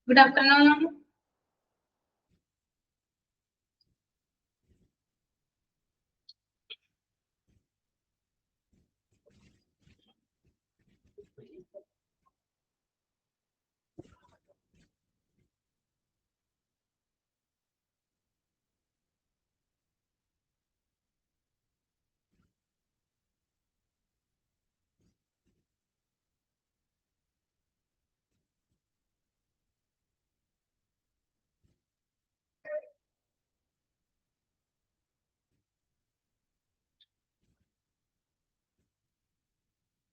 Good afternoon.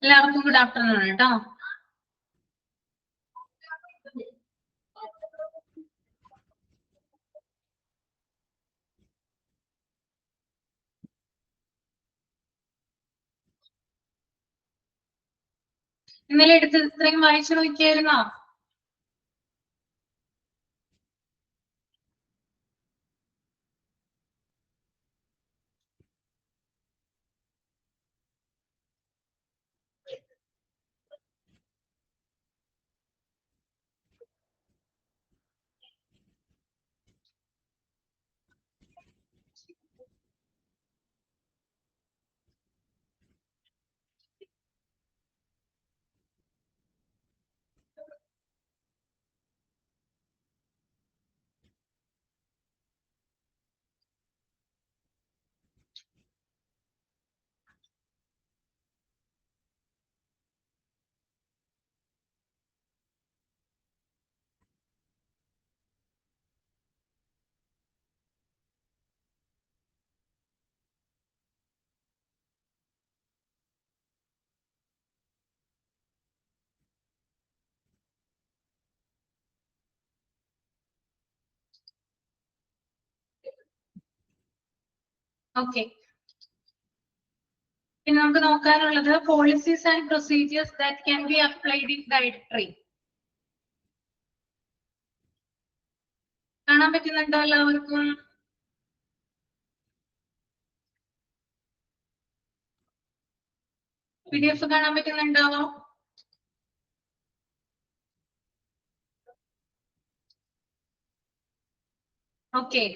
എല്ലാവർക്കും good afternoon കേട്ടോ. ഇന്നലെ എടുത്തത് ഇത്രയും വായിച്ചു നോക്കിയായിരുന്നോ? ഓക്കെ, പിന്നെ നമുക്ക് നോക്കാനുള്ളത് policies and procedures that can be applied in directory. കാണാൻ പറ്റുന്നുണ്ടോ എല്ലാവർക്കും? PDF കാണാൻ പറ്റുന്നുണ്ടോ? ഓക്കെ,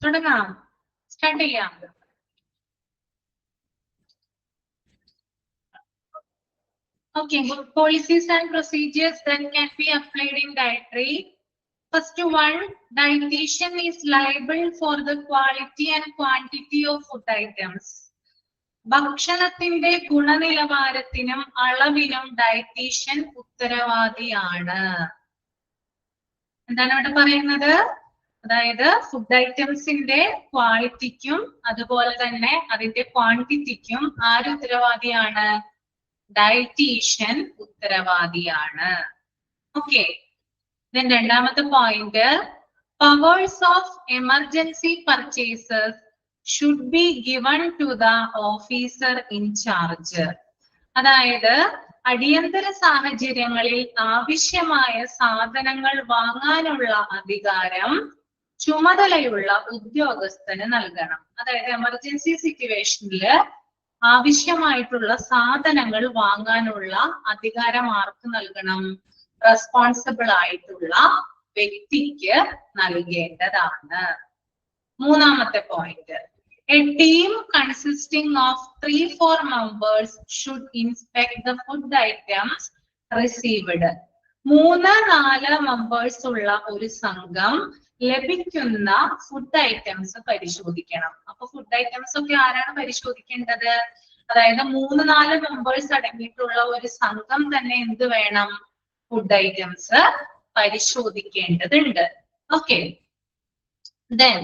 തുടങ്ങാം, സ്റ്റാർട്ട് ചെയ്യാം. Okay, policies and procedures that can be applied in dietary. First one, dietitian is liable for the quality and quantity of food items. ഭക്ഷണത്തിന്റെ ഗുണനിലവാരത്തിനും അളവിനും dietitian ഉത്തരവാദിയാണ്. എന്താണ് ഇവിടെ പറയുന്നത്? അതായത് ഫുഡ് ഐറ്റംസിന്റെ ക്വാളിറ്റിക്കും അതുപോലെ തന്നെ അതിന്റെ ക്വാണ്ടിറ്റിക്കും ആര് ഉത്തരവാദിയാണ്? ഡയറ്റീഷ്യൻ ഉത്തരവാദിയാണ്. ഓക്കെ, രണ്ടാമത്തെ point, powers of emergency purchases should be given to the officer in charge. അതായത് അടിയന്തര സാഹചര്യങ്ങളിൽ ആവശ്യമായ സാധനങ്ങൾ വാങ്ങാനുള്ള അധികാരം ചുമതലയുള്ള ഉദ്യോഗസ്ഥന് നൽകണം. അതായത് എമർജൻസി സിറ്റുവേഷനില് ആവശ്യമായിട്ടുള്ള സാധനങ്ങൾ വാങ്ങാനുള്ള അധികാരം ആർക്ക് നൽകണം? റെസ്പോൺസിബിൾ ആയിട്ടുള്ള വ്യക്തിക്ക് നൽകേണ്ടതാണ്. മൂന്നാമത്തെ point, A team consisting of 3-4 members should inspect the food items received. 3-4 members ഉള്ള ഒരു സംഘം ലഭിക്കുന്ന ഫുഡ് ഐറ്റംസ് പരിശോധിക്കണം. അപ്പൊ ഫുഡ് ഐറ്റംസ് ഒക്കെ ആരാണ് പരിശോധിക്കേണ്ടത്? അതായത് 3-4 members അടങ്ങിയിട്ടുള്ള ഒരു സംഘം തന്നെ എന്ത് വേണം? ഫുഡ് ഐറ്റംസ് പരിശോധിക്കേണ്ടതുണ്ട്. Okay, then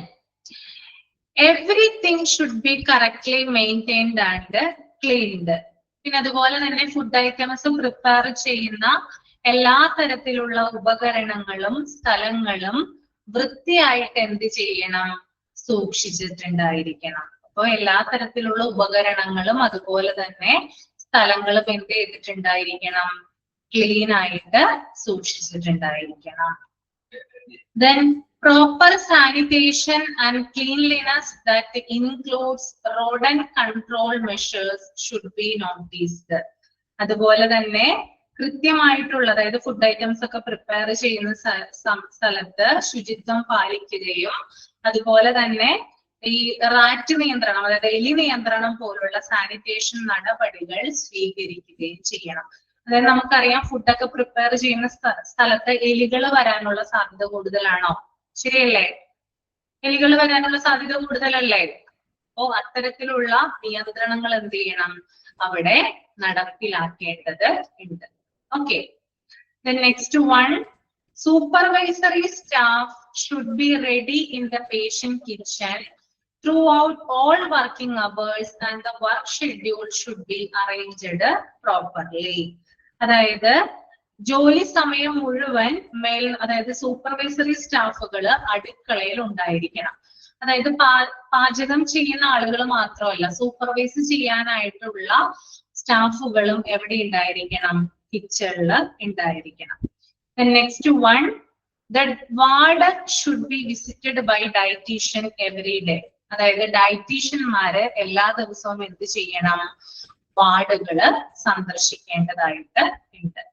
everything should be correctly maintained and cleaned. പിന്നെ അതുപോലെ തന്നെ ഫുഡ് ഐറ്റംസ് പ്രിപ്പയർ ചെയ്യുന്ന എല്ലാ തരത്തിലുള്ള ഉപകരണങ്ങളും സ്ഥലങ്ങളും വൃത്തിയായിട്ട് എന്ത് ചെയ്യണം? സൂക്ഷിച്ചിട്ടുണ്ടായിരിക്കണം. അപ്പൊ എല്ലാ തരത്തിലുള്ള ഉപകരണങ്ങളും അതുപോലെ തന്നെ സ്ഥലങ്ങളും എന്ത് ചെയ്തിട്ടുണ്ടായിരിക്കണം? ക്ലീൻ ആയിട്ട് സൂക്ഷിച്ചിട്ടുണ്ടായിരിക്കണം. Then proper sanitation and cleanliness that includes rodent control measures should be noticed. അതുപോലെ തന്നെ കൃത്യമായിട്ടുള്ള, അതായത് ഫുഡ് ഐറ്റംസ് ഒക്കെ പ്രിപ്പയർ ചെയ്യുന്ന സ്ഥലത്ത് ശുചിത്വം പാലിക്കുകയും അതുപോലെ തന്നെ ഈ റാറ്റ് നിയന്ത്രണം, അതായത് എലി നിയന്ത്രണം പോലുള്ള സാനിറ്റേഷൻ നടപടികൾ സ്വീകരിക്കുകയും ചെയ്യണം. അതായത് നമുക്കറിയാം ഫുഡൊക്കെ പ്രിപ്പയർ ചെയ്യുന്ന സ്ഥലത്ത് എലികൾ വരാനുള്ള സാധ്യത കൂടുതലാണോ? ശരിയല്ലേ? എലികൾ വരാനുള്ള സാധ്യത കൂടുതലല്ലേ? അപ്പോ അത്തരത്തിലുള്ള നിയന്ത്രണങ്ങൾ എന്ത് ചെയ്യണം? അവിടെ നടപ്പിലാക്കേണ്ടത് ഉണ്ട്. Okay. Then next one, supervisory staff should be ready in the patient kitchen throughout all working hours and the work schedule should be arranged properly. അതായത് ജോലി സമയം മുഴുവൻ അതായത് സൂപ്പർവൈസറി സ്റ്റാഫുകൾ അടുക്കളയിൽ ഉണ്ടായിരിക്കണം. അതായത് പാചകം ചെയ്യുന്ന ആളുകൾ മാത്രമല്ല, സൂപ്പർവൈസ് ചെയ്യാനായിട്ടുള്ള സ്റ്റാഫുകളും എവിടെ ഉണ്ടായിരിക്കണം? കിച്ചണിൽ ഉണ്ടായിരിക്കണം. Next one, the ward should be visited by dietitian every day. അതായത് ഡയറ്റീഷ്യന്മാര് എല്ലാ ദിവസവും എന്ത് ചെയ്യണം? വാർഡുകള് സന്ദർശിക്കേണ്ടതായിട്ട് ഉണ്ട്.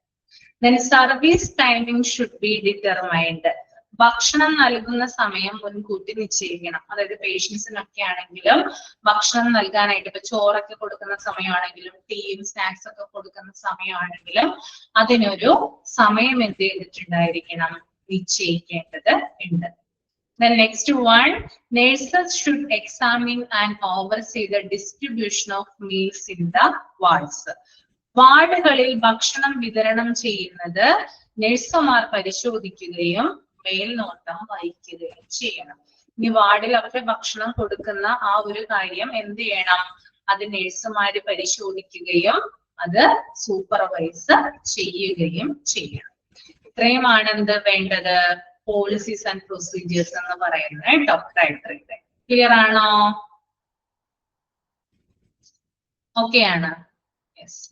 Then service timing should be determined. ഭക്ഷണം നൽകുന്ന സമയം മുൻകൂട്ടി നിശ്ചയിക്കണം. അതായത് പേഷ്യൻസിനൊക്കെ ആണെങ്കിലും ഭക്ഷണം നൽകാനായിട്ട് ഇപ്പൊ ചോറൊക്കെ കൊടുക്കുന്ന സമയമാണെങ്കിലും ടീയും സ്നാക്സ് ഒക്കെ കൊടുക്കുന്ന സമയമാണെങ്കിലും അതിനൊരു സമയം എന്ത് ചെയ്തിട്ടുണ്ടായിരിക്കണം? നിശ്ചയിക്കേണ്ടത് ഉണ്ട്. The next one, nurses should examine and oversee the distribution of meals in the wards. വാർഡുകളിൽ ഭക്ഷണം വിതരണം ചെയ്യുന്നത് നഴ്സുമാർ പരിശോധിക്കുകയും മേൽനോട്ടം വഹിക്കുകയും ചെയ്യണം. ഈ വാർഡിൽ അവർക്ക് ഭക്ഷണം കൊടുക്കുന്ന ആ ഒരു കാര്യം എന്ത് ചെയ്യണം? അത് നഴ്സുമാര് പരിശോധിക്കുകയും അത് സൂപ്പർവൈസ് ചെയ്യുകയും ചെയ്യണം. ഇത്രയുമാണ് എന്ത് വേണ്ടത്? പോളിസീസ് ആൻഡ് പ്രൊസീജിയേഴ്സ് എന്ന് പറയുന്നത് കേട്ടോ. ക്രൈറ്റീരിയ ക്ലിയർ ആണോ? ഓക്കെ ആണ്? യെസ്.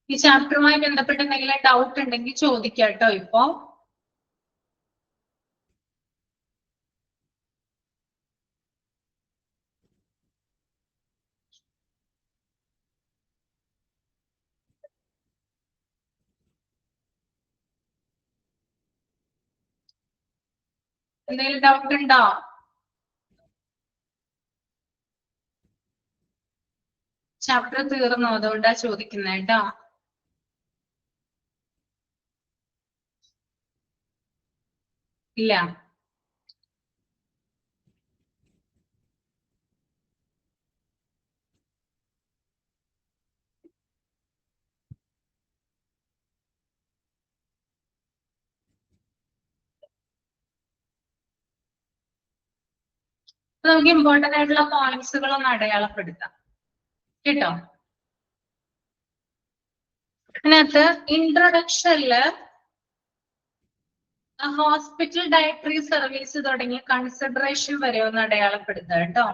ഈ ചാപ്റ്ററുമായി ബന്ധപ്പെട്ട് എന്തെങ്കിലും ഡൗട്ട് ഉണ്ടെങ്കിൽ ചോദിക്കാം കേട്ടോ. ഇപ്പോ എന്തെങ്കിലും ഡൗട്ട് ഉണ്ടോ? ചാപ്റ്റർ തീർന്നു, അതുകൊണ്ടാ ചോദിക്കുന്നത് കേട്ടോ. ഇല്ല. നമുക്ക് ഇമ്പോർട്ടന്റ് ആയിട്ടുള്ള പോയിന്റ്സുകളൊന്ന് അടയാളപ്പെടുത്താം കേട്ടോ. അതിനകത്ത് ഇൻട്രൊഡക്ഷനില് ഹോസ്പിറ്റൽ ഡയറ്ററി സർവീസ് തുടങ്ങിയ കൺസിഡറേഷൻ വരെ ഒന്ന് അടയാളപ്പെടുത്തുക കേട്ടോ.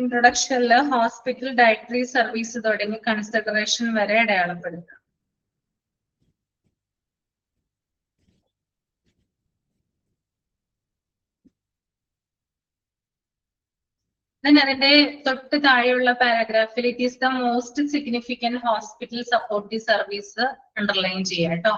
ഇൻട്രൊഡക്ഷനില് ഹോസ്പിറ്റൽ ഡയറ്ററി സർവീസ് തുടങ്ങിയ കൺസിഡറേഷൻ വരെ അടയാളപ്പെടുത്തുക. അതിന്റെ തൊട്ട് താഴെയുള്ള പാരഗ്രാഫിൽ it is the most significant hospital supportive service underline ചെയ്യാം കേട്ടോ.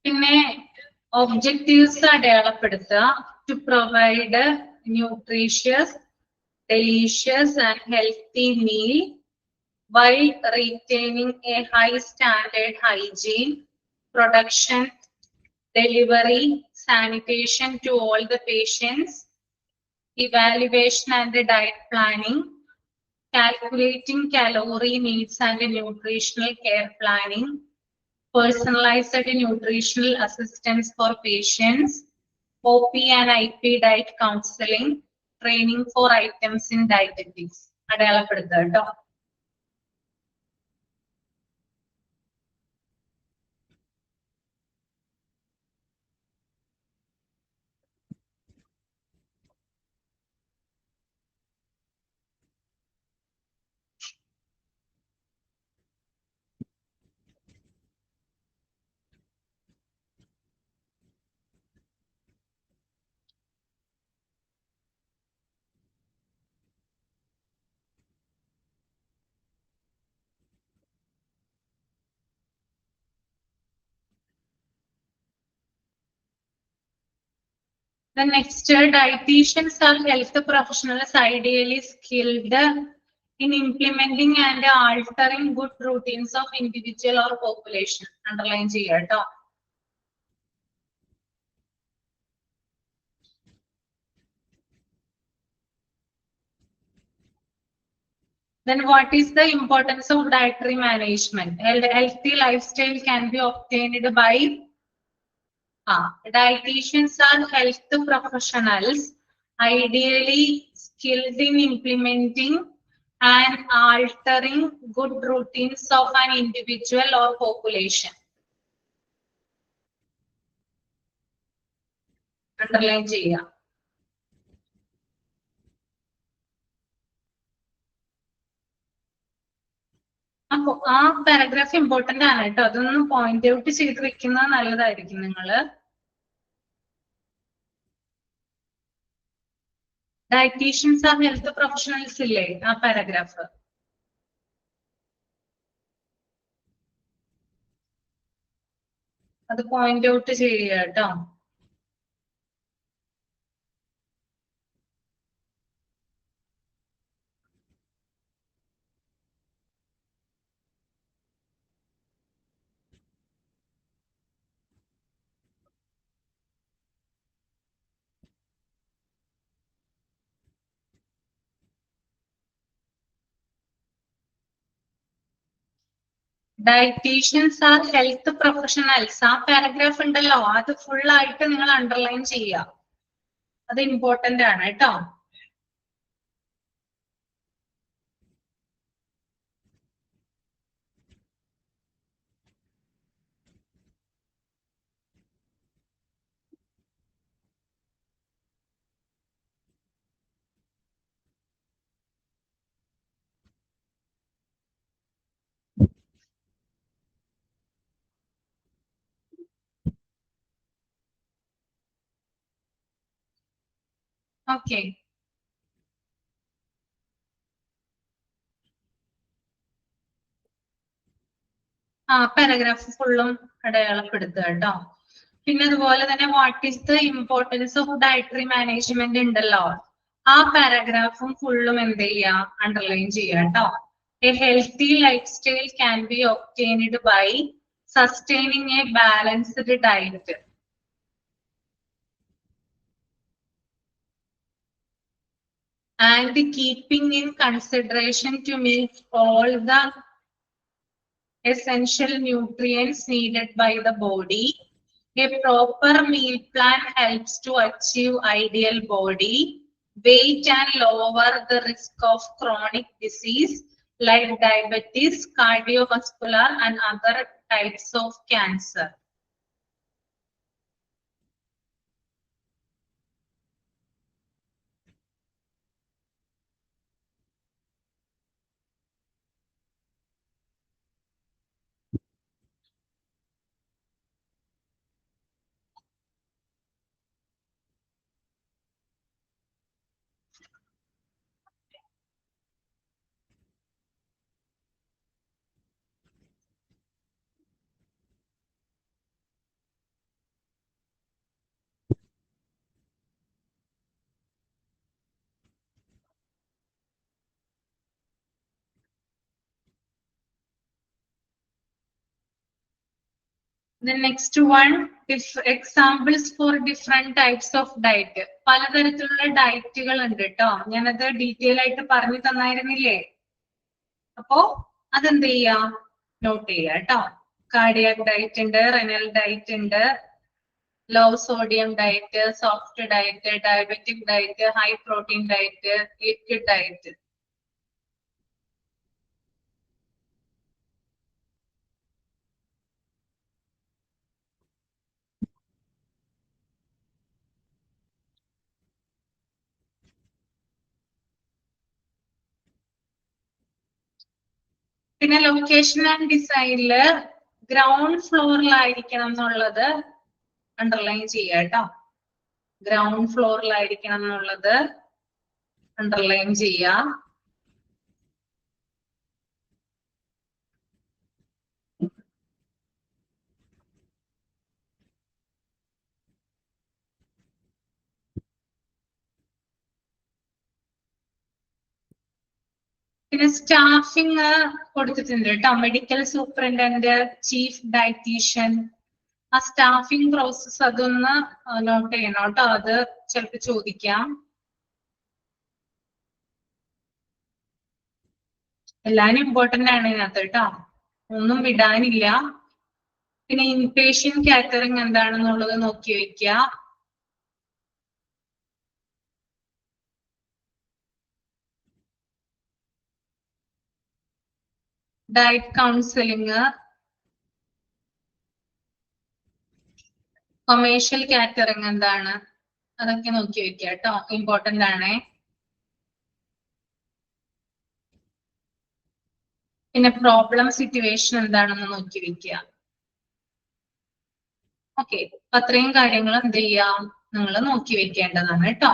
പിന്നെ ഒബ്ജക്റ്റീവ്സ് അടയാളപ്പെടുത്തുക. To provide nutritious, delicious and healthy meal while retaining a high standard hygiene, production, delivery, sanitation to all the patients, evaluation and the diet planning, calculating calorie needs and nutritional care planning, personalized nutritional assistance for patients, OP and IP diet counseling, training for items in dietetics. അടയാളപ്പെടുത്തുക കേട്ടോ. The next, dietitians are health professionals ideally skilled in implementing and altering good routines of individual or population. Underline ചെയ്യുക കേട്ടോ. Then what is the importance of dietary management? Healthy lifestyle can be obtained by dietitians are health professionals ideally skilled in implementing and altering good routines of an individual or population. Underline ചെയ്യുക. അപ്പൊ ആ paragraph important ആണ് കേട്ടോ. അതൊന്ന് point out ചെയ്ത് വെക്കുന്നത് നല്ലതായിരിക്കും നിങ്ങള്. ഡയറ്റീഷ്യൻസ് ആർ ഹെൽത്ത് പ്രൊഫഷണൽസ് ഇല്ലേ ആ പാരഗ്രാഫ്? അത് പോയിന്റ് ഔട്ട് ചെയ്യുക കേട്ടോ. ഡയറ്റീഷ്യൻസ് ആർ ഹെൽത്ത് പ്രൊഫഷണൽസ് ആ പാരഗ്രാഫ് ഉണ്ടല്ലോ, അത് ഫുൾ ആയിട്ട് നിങ്ങൾ അണ്ടർലൈൻ ചെയ്യുക. അത് ഇമ്പോർട്ടന്റ് ആണ് കേട്ടോ. ഓക്കെ, പാരഗ്രാഫ് ഫുള്ളും അടയാളപ്പെടുത്തുക കേട്ടോ. പിന്നെ അതുപോലെ തന്നെ what is the importance of dietary management ഉണ്ടല്ലോ, ആ പാരഗ്രാഫും ഫുള്ളും എന്ത് ചെയ്യുക, അണ്ടർലൈൻ ചെയ്യുക കേട്ടോ. A healthy life style can be obtained by sustaining a balanced diet and keeping in consideration to meet all the essential nutrients needed by the body. A proper meal plan helps to achieve ideal body weight and lower the risk of chronic disease like diabetes, cardiovascular and other types of cancer. The next one, examples for different types of diet. പലതരത്തിലുള്ള ഡയറ്റുകൾ ഉണ്ട് കേട്ടോ. ഞാനത് detail ആയിട്ട് പറഞ്ഞു തന്നായിരുന്നില്ലേ? അപ്പോ അതെന്ത് ചെയ്യാം, note ചെയ്യാം കേട്ടോ. കാർഡിയാക് ഡയറ്റ് ഉണ്ട്, റെനൽ ഡയറ്റ് ഉണ്ട്, low sodium diet, soft diet, diabetic diet, high protein diet, liquid diet. പിന്നെ ലൊക്കേഷൻ ആൻഡ് ഡിസൈനില് ഗ്രൗണ്ട് ഫ്ലോറിലായിരിക്കണം എന്നുള്ളത് അണ്ടർലൈൻ ചെയ്യാം കേട്ടോ. ഗ്രൗണ്ട് ഫ്ലോറിലായിരിക്കണം എന്നുള്ളത് അണ്ടർലൈൻ ചെയ്യാം. പിന്നെ സ്റ്റാഫിങ് കൊടുത്തിട്ടുണ്ട് കേട്ടോ. മെഡിക്കൽ സൂപ്രണ്ടന്റ്, ചീഫ് ഡയറ്റീഷ്യൻ, ആ സ്റ്റാഫിംഗ് പ്രോസസ് അതൊന്ന് നോട്ട് ചെയ്യണം കേട്ടോ. അത് ചിലപ്പോൾ ചോദിക്കാം. എല്ലാരും ഇമ്പോർട്ടന്റ് ആണ് ഇതിനകത്ത് കേട്ടോ, ഒന്നും വിടാനില്ല. പിന്നെ ഇൻപേഷ്യന്റ് കാറ്ററിംഗ് എന്താണെന്നുള്ളത് നോക്കി വയ്ക്കുക. ഡയറ്റ് കൗൺസിലിംഗ്, കൊമേഴ്ഷ്യൽ കാറ്ററിംഗ് എന്താണ്, അതൊക്കെ നോക്കി വെക്കുക കേട്ടോ, ഇമ്പോർട്ടന്റ് ആണേ. പിന്നെ പ്രോബ്ലം സിറ്റുവേഷൻ എന്താണെന്ന് നോക്കി വെക്കുക. ഓക്കെ, അത്രയും കാര്യങ്ങൾ എന്ത് ചെയ്യാം, നിങ്ങൾ നോക്കി വെക്കേണ്ടതാണ് കേട്ടോ.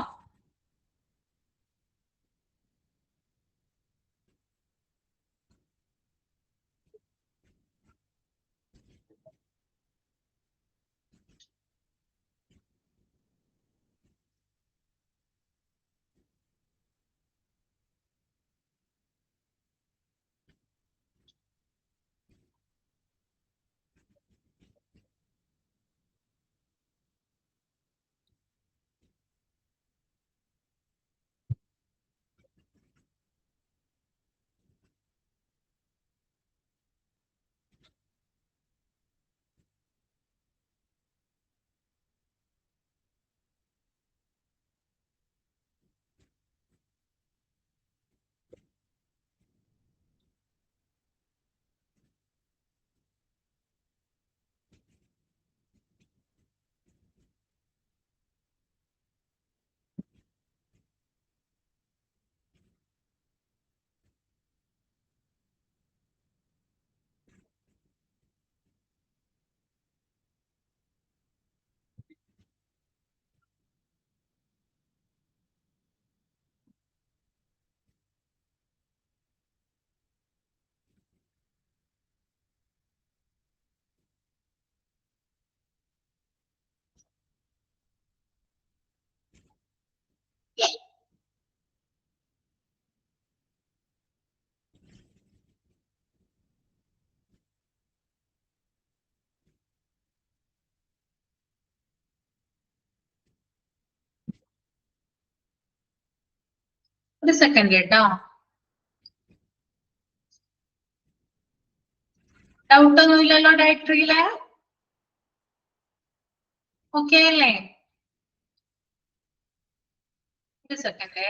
ഒരു സെക്കൻഡ് കേട്ടോ. ഡൗട്ട് ഒന്നുമില്ലല്ലോ ഡയറക്ടറിയില്? ഓക്കെ അല്ലേ? ഒരു സെക്കൻഡ്.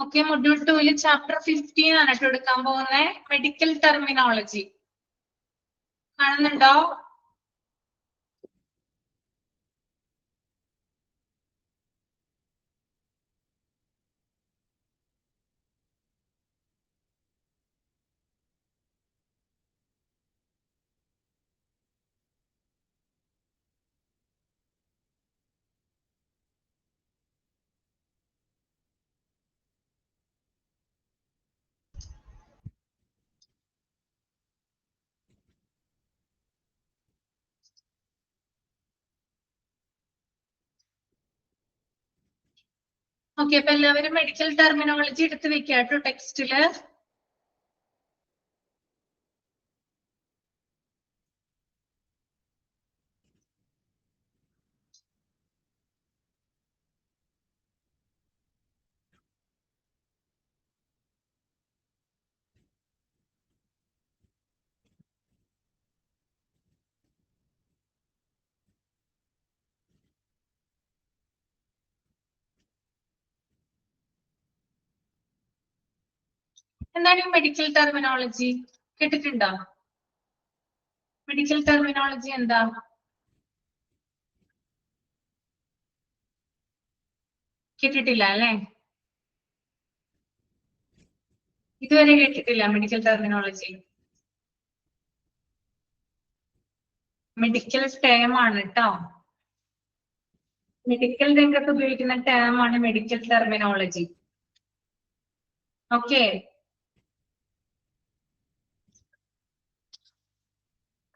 ഓക്കെ, മൊഡ്യൂൾ 2 ചാപ്റ്റർ 15 ആണ് കേട്ടോ എടുക്കാൻ പോകുന്നത്, മെഡിക്കൽ ടെർമിനോളജി. കാണുന്നുണ്ടോ? ഓക്കെ, അപ്പൊ എല്ലാവരും മെഡിക്കൽ ടെർമിനോളജി എടുത്ത് വെക്കുക കേട്ടോ ടെക്സ്റ്റില്. എന്താണ് മെഡിക്കൽ ടെർമിനോളജി? കേട്ടിട്ടുണ്ടോ? മെഡിക്കൽ ടെർമിനോളജി എന്താ? കേട്ടിട്ടില്ല അല്ലേ? ഇതുവരെ കേട്ടിട്ടില്ല മെഡിക്കൽ ടെർമിനോളജി. മെഡിക്കൽ ടേം ആണ് കേട്ടോ. മെഡിക്കൽ രംഗത്ത് ഉപയോഗിക്കുന്ന ടേം ആണ് മെഡിക്കൽ ടെർമിനോളജി. ഓക്കെ,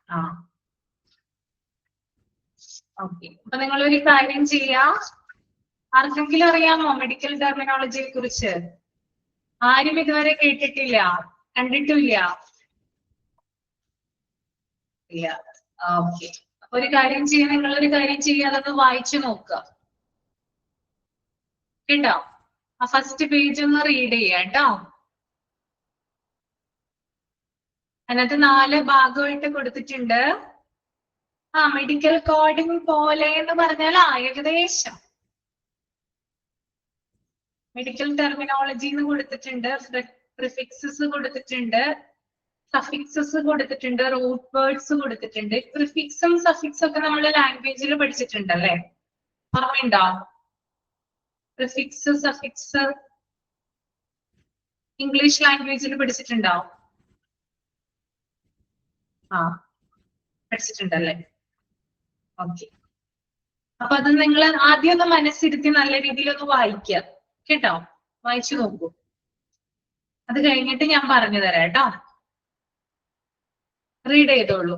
ആ ഓക്കെ. അപ്പൊ നിങ്ങളൊരു കാര്യം ചെയ്യാ, ആർക്കെങ്കിലും അറിയാമോ മെഡിക്കൽ ടെർമിനോളജിയെ കുറിച്ച്? ആരും ഇതുവരെ കേട്ടിട്ടില്ല, കണ്ടിട്ടില്ല? ഇല്ല. ഓക്കെ, അപ്പൊ ഒരു കാര്യം ചെയ്യാൻ, നിങ്ങളൊരു കാര്യം ചെയ്യുക, അതൊന്ന് വായിച്ചു നോക്കുക കേട്ടോ. ആ ഫസ്റ്റ് പേജ് ഒന്ന് റീഡ് ചെയ്യാം കേട്ടോ. അതിനകത്ത് 4 ഭാഗമായിട്ട് കൊടുത്തിട്ടുണ്ട്. മെഡിക്കൽ കോഡിംഗ് പോലെ എന്ന് പറഞ്ഞാൽ ഏകദേശം മെഡിക്കൽ ടെർമിനോളജി എന്ന് കൊടുത്തിട്ടുണ്ട്, പ്രിഫിക്സസ് കൊടുത്തിട്ടുണ്ട്, സഫിക്സസ് കൊടുത്തിട്ടുണ്ട്, റൂട്ട് വേർഡ്സ് കൊടുത്തിട്ടുണ്ട്. പ്രിഫിക്സും സഫിക്സും ഒക്കെ നമ്മൾ ലാംഗ്വേജിൽ പഠിച്ചിട്ടുണ്ടല്ലേ, ഓർമ്മയുണ്ടോ? പ്രിഫിക്സ് സഫിക്സ് ഇംഗ്ലീഷ് ലാംഗ്വേജിൽ പഠിച്ചിട്ടുണ്ടോ? പഠിച്ചിട്ടുണ്ടല്ലേ? ഓക്കെ, അപ്പൊ അത് നിങ്ങൾ ആദ്യം ഒന്ന് മനസ്സിരുത്തി നല്ല രീതിയിൽ ഒന്ന് വായിക്കുക കേട്ടോ. വായിച്ചു നോക്കൂ, അത് കഴിഞ്ഞിട്ട് ഞാൻ പറഞ്ഞു തരാം കേട്ടോ. റീഡ് ചെയ്തോളൂ.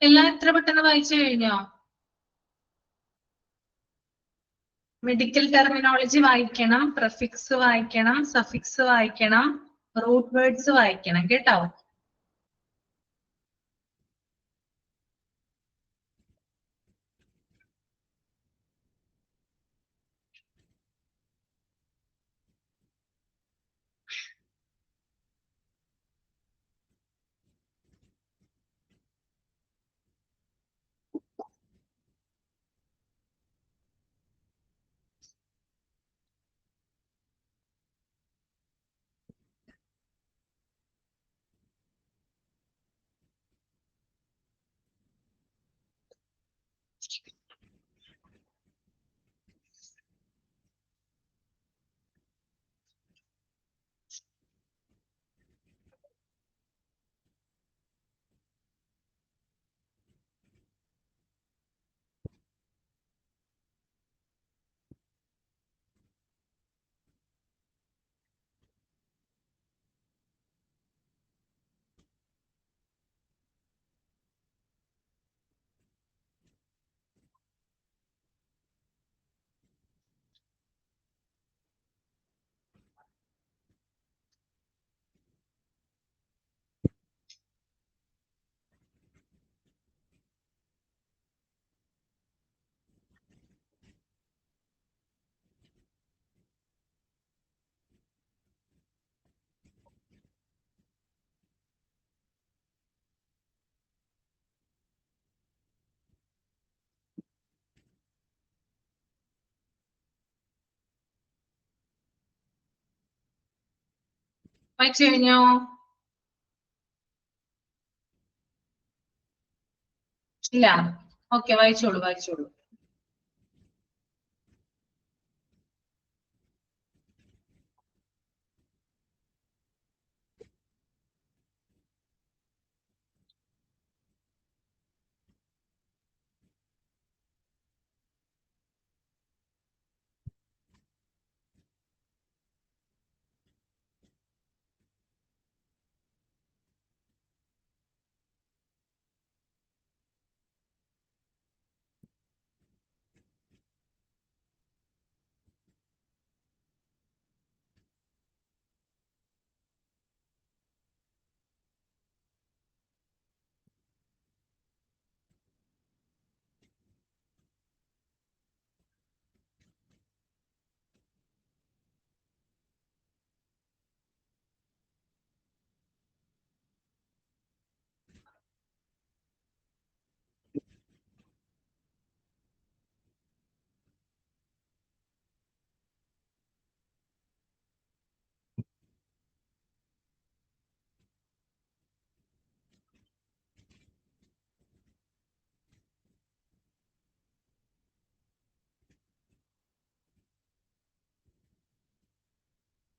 എല്ലാം എത്ര പെട്ടെന്ന് വായിച്ചു കഴിഞ്ഞോ? മെഡിക്കൽ ടെർമിനോളജി വായിക്കണം, പ്രിഫിക്സ് വായിക്കണം, സഫിക്സ് വായിക്കണം, റൂട്ട് വേർഡ്സ് വായിക്കണം കേട്ടോ. വായിച്ചു കഴിഞ്ഞോ? ഇല്ല. ഓക്കെ, വായിച്ചോളൂ വായിച്ചോളൂ.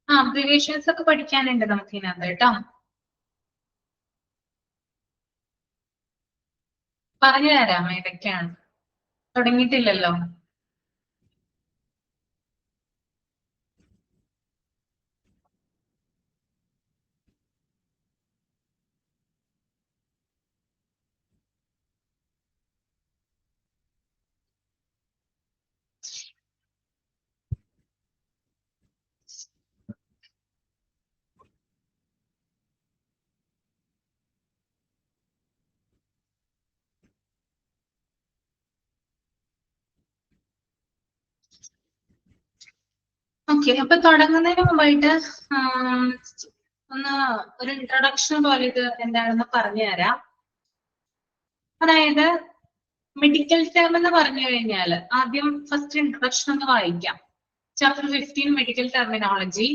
അബ്രിവേഷൻസ് ഒക്കെ പഠിക്കാനുണ്ട് നമുക്ക് ഇതിനകത്ത് കേട്ടോ. പറഞ്ഞു തരാം ഏതൊക്കെയാണ്. തുടങ്ങിയിട്ടില്ലല്ലോ. ഓക്കെ, അപ്പൊ തുടങ്ങുന്നതിന് മുമ്പായിട്ട് ഒന്ന് ഒരു ഇൻട്രൊഡക്ഷൻ പോലെ ഇത് എന്താണെന്ന് പറഞ്ഞു തരാം. അതായത് മെഡിക്കൽ ടേം എന്ന് പറഞ്ഞു കഴിഞ്ഞാൽ ആദ്യം ഫസ്റ്റ് ഇൻട്രൊഡക്ഷൻ ഒന്ന് വായിക്കാം. Chapter 15 medical terminology.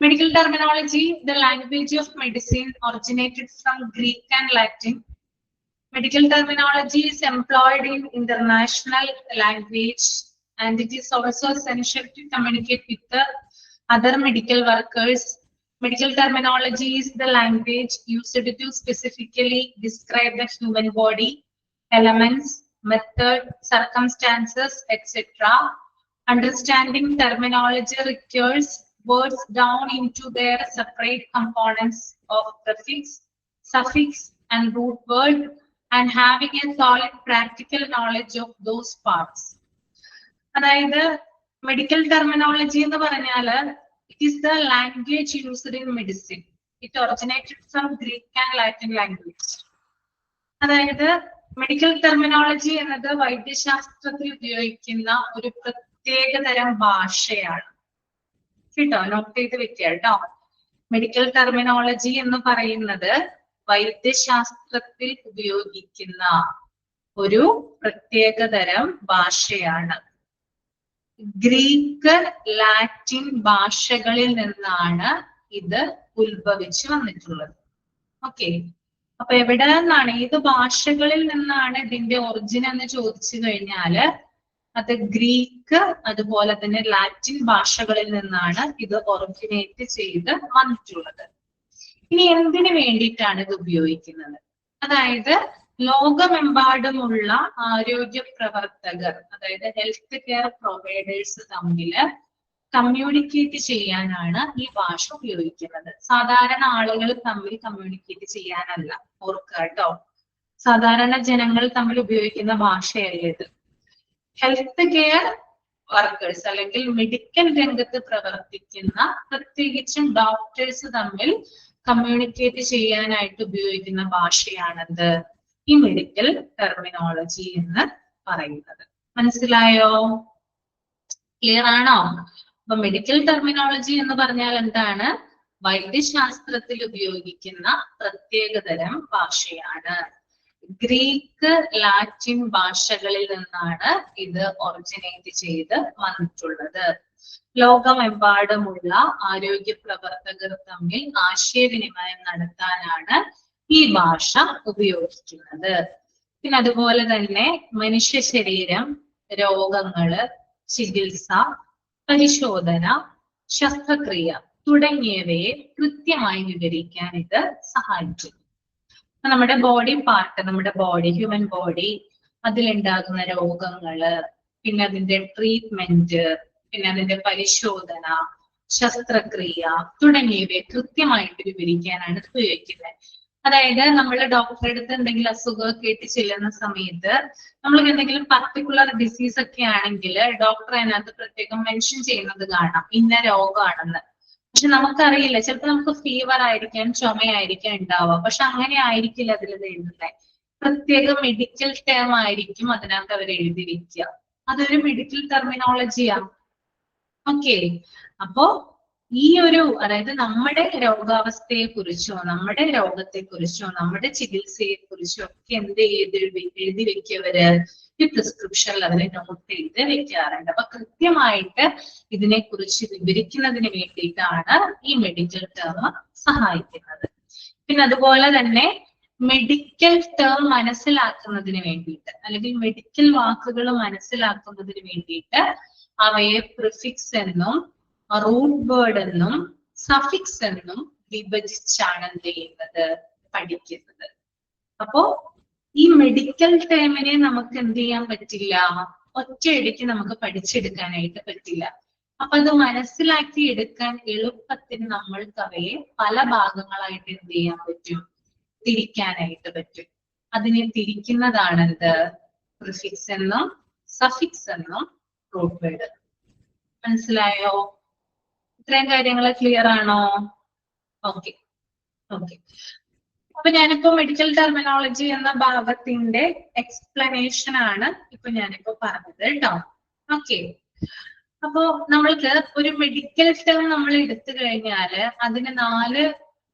Medical terminology, the language of medicine, originated from Greek and Latin. Medical terminology is employed in international language, and it is also essential to communicate with the other medical workers. Medical terminology is the language used to specifically describe the human body, elements, method, circumstances, etc. Understanding terminology requires words down into their separate components of prefix, suffix, and root word. and having a solid practical knowledge of those parts. അതായത് medical terminology എന്ന് പറഞ്ഞാല് it is the language used in medicine. It originated from Greek and Latin language. അതായത് medical terminology എന്നത് വൈദ്യശാസ്ത്രത്തിൽ ഉപയോഗിക്കുന്ന ഒരു പ്രത്യേകതരം ഭാഷയാണ് കേട്ടോ. നോട്ട് ചെയ്ത് വെക്കുക കേട്ടോ. മെഡിക്കൽ ടെർമിനോളജി എന്ന് പറയുന്നത് വൈദ്യശാസ്ത്രത്തിൽ ഉപയോഗിക്കുന്ന ഒരു പ്രത്യേകതരം ഭാഷയാണ്. ഗ്രീക്ക് ലാറ്റിൻ ഭാഷകളിൽ നിന്നാണ് ഇത് ഉത്ഭവിച്ചു വന്നിട്ടുള്ളത്. ഓക്കെ, അപ്പൊ എവിടെ നിന്നാണ്, ഏത് ഭാഷകളിൽ നിന്നാണ് ഇതിന്റെ ഒറിജിൻ എന്ന് ചോദിച്ചു കഴിഞ്ഞാല് അത് ഗ്രീക്ക് അതുപോലെ തന്നെ ലാറ്റിൻ ഭാഷകളിൽ നിന്നാണ് ഇത് ഒറിജിനേറ്റ് ചെയ്ത് വന്നിട്ടുള്ളത്. ഇനി എന്തിനു വേണ്ടിയിട്ടാണ് ഇത് ഉപയോഗിക്കുന്നത്? അതായത് ലോകമെമ്പാടുമുള്ള ആരോഗ്യ പ്രവർത്തകർ, അതായത് ഹെൽത്ത് കെയർ പ്രൊവൈഡേഴ്സ് തമ്മില് കമ്മ്യൂണിക്കേറ്റ് ചെയ്യാനാണ് ഈ ഭാഷ ഉപയോഗിക്കുന്നത്. സാധാരണ ആളുകൾ തമ്മിൽ കമ്മ്യൂണിക്കേറ്റ് ചെയ്യാനല്ല, ഓർക്കുക കേട്ടോ. സാധാരണ ജനങ്ങൾ തമ്മിൽ ഉപയോഗിക്കുന്ന ഭാഷയല്ല ഇത്. ഹെൽത്ത് കെയർ വർക്കേഴ്സ് അല്ലെങ്കിൽ മെഡിക്കൽ രംഗത്ത് പ്രവർത്തിക്കുന്ന പ്രത്യേകിച്ചും ഡോക്ടേഴ്സ് തമ്മിൽ കമ്മ്യൂണിക്കേറ്റ് ചെയ്യാനായിട്ട് ഉപയോഗിക്കുന്ന ഭാഷയാണത് ഈ മെഡിക്കൽ ടെർമിനോളജി എന്ന് പറയുന്നത്. മനസ്സിലായോ? ക്ലിയർ ആണോ? അപ്പൊ മെഡിക്കൽ ടെർമിനോളജി എന്ന് പറഞ്ഞാൽ എന്താണ്? വൈദ്യശാസ്ത്രത്തിൽ ഉപയോഗിക്കുന്ന പ്രത്യേകതരം ഭാഷയാണ്. ഗ്രീക്ക് ലാറ്റിൻ ഭാഷകളിൽ നിന്നാണ് ഇത് ഒറിജിനേറ്റ് ചെയ്ത് വന്നിട്ടുള്ളത്. ലോകമെമ്പാടുമുള്ള ആരോഗ്യ പ്രവർത്തകർ തമ്മിൽ ആശയവിനിമയം നടത്താനാണ് ഈ ഭാഷ ഉപയോഗിക്കുന്നത്. പിന്നെ അതുപോലെ തന്നെ മനുഷ്യ ശരീരം, രോഗങ്ങള്, ചികിത്സ, പരിശോധന, ശസ്ത്രക്രിയ തുടങ്ങിയവയെ കൃത്യമായി വിവരിക്കാൻ ഇത് സഹായിക്കുന്നു. നമ്മുടെ ബോഡി പാർട്ട്, നമ്മുടെ ബോഡി, ഹ്യൂമൻ ബോഡി, അതിലുണ്ടാകുന്ന രോഗങ്ങള്, പിന്നെ അതിന്റെ ട്രീറ്റ്മെന്റ്, പിന്നെ അതിന്റെ പരിശോധന, ശസ്ത്രക്രിയ തുടങ്ങിയവയെ കൃത്യമായിട്ട് വിവരിക്കാനാണ് ഉപയോഗിക്കുന്നത്. അതായത് നമ്മൾ ഡോക്ടറെ അടുത്ത് എന്തെങ്കിലും അസുഖമൊക്കെ ആയിട്ട് ചെല്ലുന്ന സമയത്ത് നമ്മൾക്ക് എന്തെങ്കിലും പർട്ടിക്കുലർ ഡിസീസ് ഒക്കെ ആണെങ്കിൽ ഡോക്ടർ അതിനകത്ത് പ്രത്യേകം മെൻഷൻ ചെയ്യുന്നത് കാണാം, ഇന്ന രോഗമാണെന്ന്. പക്ഷെ നമുക്കറിയില്ല, ചിലപ്പോൾ നമുക്ക് ഫീവർ ആയിരിക്കാം, ചുമയായിരിക്കാം ഉണ്ടാവുക. പക്ഷെ അങ്ങനെ ആയിരിക്കില്ല അതിൽ എഴുതുന്നത്. പ്രത്യേക മെഡിക്കൽ ടേം ആയിരിക്കും അതിനകത്ത് അവർ എഴുതി വെക്കുക. അതൊരു മെഡിക്കൽ ടെർമിനോളജിയാണ്. ഓക്കെ, അപ്പോ ഈ ഒരു, അതായത് നമ്മുടെ രോഗാവസ്ഥയെ കുറിച്ചോ നമ്മുടെ രോഗത്തെ കുറിച്ചോ നമ്മുടെ ചികിത്സയെ കുറിച്ചോ ഒക്കെ എന്ത് എഴുതി വെക്കിയവര് ഈ പ്രിസ്ക്രിപ്ഷനിൽ അവരെ നോട്ട് ചെയ്ത് വെക്കാറുണ്ട്. അപ്പൊ കൃത്യമായിട്ട് ഇതിനെ കുറിച്ച് വിവരിക്കുന്നതിന് വേണ്ടിയിട്ടാണ് ഈ മെഡിക്കൽ ടേം സഹായിക്കുന്നത്. പിന്നെ അതുപോലെ തന്നെ മെഡിക്കൽ ടേം മനസ്സിലാക്കുന്നതിന് വേണ്ടിയിട്ട് അല്ലെങ്കിൽ മെഡിക്കൽ വാക്കുകൾ മനസ്സിലാക്കുന്നതിന് വേണ്ടിയിട്ട് അവയെ പ്രിഫിക്സ് എന്നും റൂട്ട് വേർഡ് എന്നും സഫിക്സ് എന്നും വിഭജിച്ചാണ് എന്ത് ചെയ്യുന്നത്, പഠിക്കുന്നത്. അപ്പോ ഈ മെഡിക്കൽ ടേമിനെ നമുക്ക് എന്ത് ചെയ്യാൻ പറ്റില്ല, ഒറ്റയടിക്ക് നമുക്ക് പഠിച്ചെടുക്കാനായിട്ട് പറ്റില്ല. അപ്പൊ അത് മനസ്സിലാക്കി എടുക്കാൻ എളുപ്പത്തിന് നമ്മൾക്ക് അവയെ പല ഭാഗങ്ങളായിട്ട് എന്ത് ചെയ്യാൻ പറ്റും, തിരിക്കാനായിട്ട് പറ്റും. അതിനെ തിരിക്കുന്നതാണ് എന്ത്, പ്രിഫിക്സ് എന്നും സഫിക്സ് എന്നും റൂട്ട് വേർഡ്. മനസ്സിലായോ? ഇത്രയും കാര്യങ്ങൾ ക്ലിയർ ആണോ? Okay okay. അപ്പൊ ഞാനിപ്പോ മെഡിക്കൽ ടെർമിനോളജി എന്ന ഭാഗത്തിന്റെ എക്സ്പ്ലനേഷൻ ആണ് ഇപ്പൊ ഞാനിപ്പോ പറഞ്ഞത് കേട്ടോ. ഓക്കെ, അപ്പോ നമ്മൾക്ക് ഒരു മെഡിക്കൽ ടേം നമ്മൾ എടുത്തു കഴിഞ്ഞാല് അതിന് 4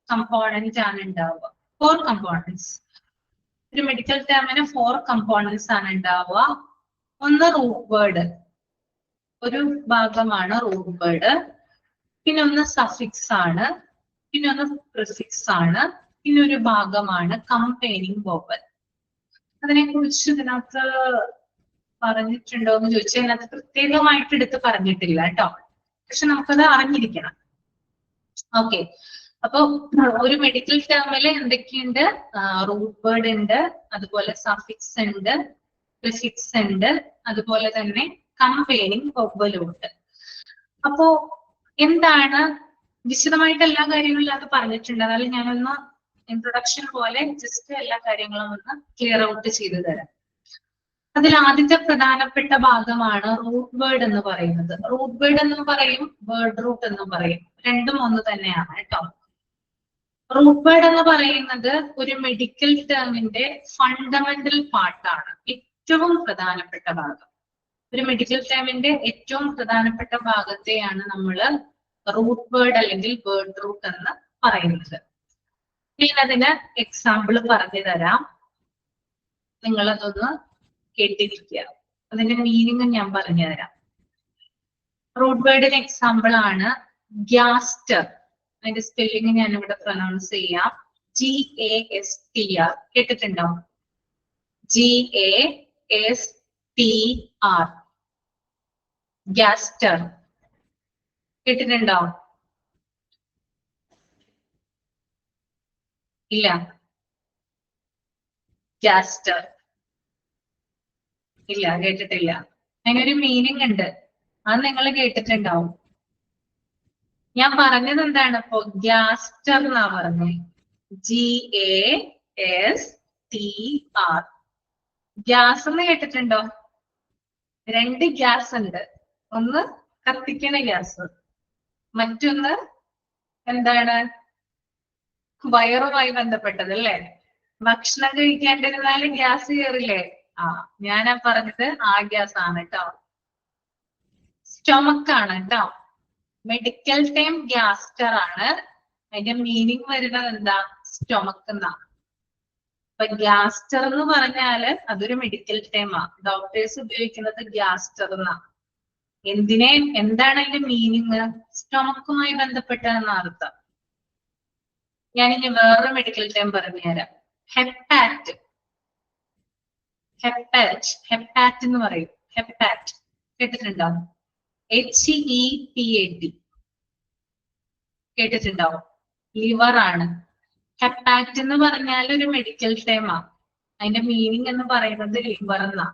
കമ്പോണന്റ് ആണ് ഉണ്ടാവുക, 4 കമ്പോണന്റ്സ്. ഒരു മെഡിക്കൽ ടേമിന് 4 കമ്പോണന്റ്സ് ആണ് ഉണ്ടാവുക. ഒന്ന് റൂട്ട് വേർഡ്, ഒരു ഭാഗമാണ് റൂട്ട് വേർഡ്. പിന്നെ ഒന്ന് സഫിക്സ് ആണ്, പിന്നെ ഒന്ന് പ്രിഫിക്സ് ആണ്, പിന്നെ ഒരു ഭാഗമാണ് കമ്പൈനിങ് വോവൽ. അതിനെ കുറിച്ച് ഇതിനകത്ത് പറഞ്ഞിട്ടുണ്ടോ എന്ന് ചോദിച്ചാൽ ഇതിനകത്ത് പ്രത്യേകമായിട്ട് എടുത്ത് പറഞ്ഞിട്ടില്ല കേട്ടോ, പക്ഷെ നമുക്കത് അറിഞ്ഞിരിക്കണം. ഓക്കെ, അപ്പൊ ഒരു മെഡിക്കൽ ടേമിൽ എന്തൊക്കെയുണ്ട്, റൂട്ട് വേർഡ് ഉണ്ട്, അതുപോലെ സഫിക്സ് ഉണ്ട്, പ്രിഫിക്സ് ഉണ്ട്, അതുപോലെ തന്നെ കമ്പൈനിങ് വോവലും ഉണ്ട്. അപ്പോ എന്താണ് വിശദമായിട്ട് എല്ലാ കാര്യങ്ങളും അത് പറഞ്ഞിട്ടുണ്ട്. അതായത് ഞാനൊന്ന് ഇൻട്രൊഡക്ഷൻ പോലെ ജസ്റ്റ് എല്ലാ കാര്യങ്ങളും ഒന്ന് ക്ലിയർ ഔട്ട് ചെയ്തു തരാം. അതിൽ ആദ്യത്തെ പ്രധാനപ്പെട്ട ഭാഗമാണ് റൂട്ട് വേർഡ് എന്ന് പറയുന്നത്. റൂട്ട് വേർഡ് എന്നും പറയും, വേർഡ് റൂട്ട് എന്നും പറയും, രണ്ടും ഒന്ന് തന്നെയാണ് കേട്ടോ. റൂട്ട് വേർഡ് എന്ന് പറയുന്നത് ഒരു മെഡിക്കൽ ടേമിന്റെ ഫണ്ടമെന്റൽ പാർട്ടാണ്, ഏറ്റവും പ്രധാനപ്പെട്ട ഭാഗം. ഒരു മെഡിക്കൽ ടേമിന്റെ ഏറ്റവും പ്രധാനപ്പെട്ട ഭാഗത്തെയാണ് നമ്മൾ റൂട്ട് വേർഡ് അല്ലെങ്കിൽ വേർഡ് റൂട്ട് എന്ന് പറയുന്നത്. ഞാൻ അതിന് എക്സാമ്പിൾ പറഞ്ഞു തരാം, നിങ്ങളതൊന്ന് കേട്ടിരിക്കുക. അതിന്റെ മീനിങ് ഞാൻ പറഞ്ഞു തരാം. റൂട്ട് വേർഡിന് എക്സാമ്പിൾ ആണ് ഗ്യാസ്റ്റർ. അതിന്റെ സ്പെല്ലിംഗ് ഞാൻ ഇവിടെ പ്രൊനൗൺസ് ചെയ്യാം, GASTR. കേട്ടിട്ടുണ്ടോ? GASTR, ഗ്യാസ്റ്റർ. കേട്ടിട്ടുണ്ടോ? ഇല്ല, ഗ്യാസ്റ്റർ ഇല്ല, കേട്ടിട്ടില്ല. അതിനൊരു മീനിങ് ഉണ്ട്, അത് നിങ്ങൾ കേട്ടിട്ടുണ്ടാവും. ഞാൻ പറഞ്ഞത് എന്താണ് ഇപ്പൊ? ഗ്യാസ്റ്റർ എന്നാ പറഞ്ഞത്, GASTR. ഗ്യാസ് എന്ന് കേട്ടിട്ടുണ്ടോ? രണ്ട് ഗ്യാസ് ഉണ്ട്, ഒന്ന് കത്തിക്കണ ഗ്യാസ്, മറ്റൊന്ന് എന്താണ്, വയറുമായി ബന്ധപ്പെട്ടത് അല്ലേ? ഭക്ഷണം കഴിക്കാണ്ടിരുന്നാലും ഗ്യാസ് കയറില്ലേ? ആ, ഞാനാ പറഞ്ഞത് ആ ഗ്യാസ് ആണ് കേട്ടോ, സ്റ്റൊമക്ക് ആണ് കേട്ടോ. മെഡിക്കൽ ടൈം ഗ്യാസ്റ്റർ ആണ്, അതിന്റെ മീനിങ് വരുന്നത് എന്താ? സ്റ്റൊമക്ക് എന്നാ. അപ്പൊ ഗ്യാസ്റ്റർ എന്ന് പറഞ്ഞാല് അതൊരു മെഡിക്കൽ ടൈമാ, ഡോക്ടേഴ്സ് ഉപയോഗിക്കുന്നത് ഗ്യാസ്റ്റർ എന്നാ. എന്താണ് അതിന്റെ മീനിങ്? സ്റ്റൊമക്കുമായി ബന്ധപ്പെട്ടതെന്ന അർത്ഥം. ഞാനിനി വേറൊരു മെഡിക്കൽ ടൈം പറഞ്ഞുതരാം, ഹെപ്പാറ്റ്. ഹെപ്പാറ്റ് എന്ന് പറയും, ഹെപ്പാറ്റ്. കേട്ടിട്ടുണ്ടോ? HEPAT. കേട്ടിട്ടുണ്ടോ? ലിവർ ആണ്. ഹെപ്പാറ്റ് എന്ന് പറഞ്ഞാൽ ഒരു മെഡിക്കൽ ടൈമാ, അതിന്റെ മീനിങ് എന്ന് പറയുന്നത് ലിവർ എന്നാ.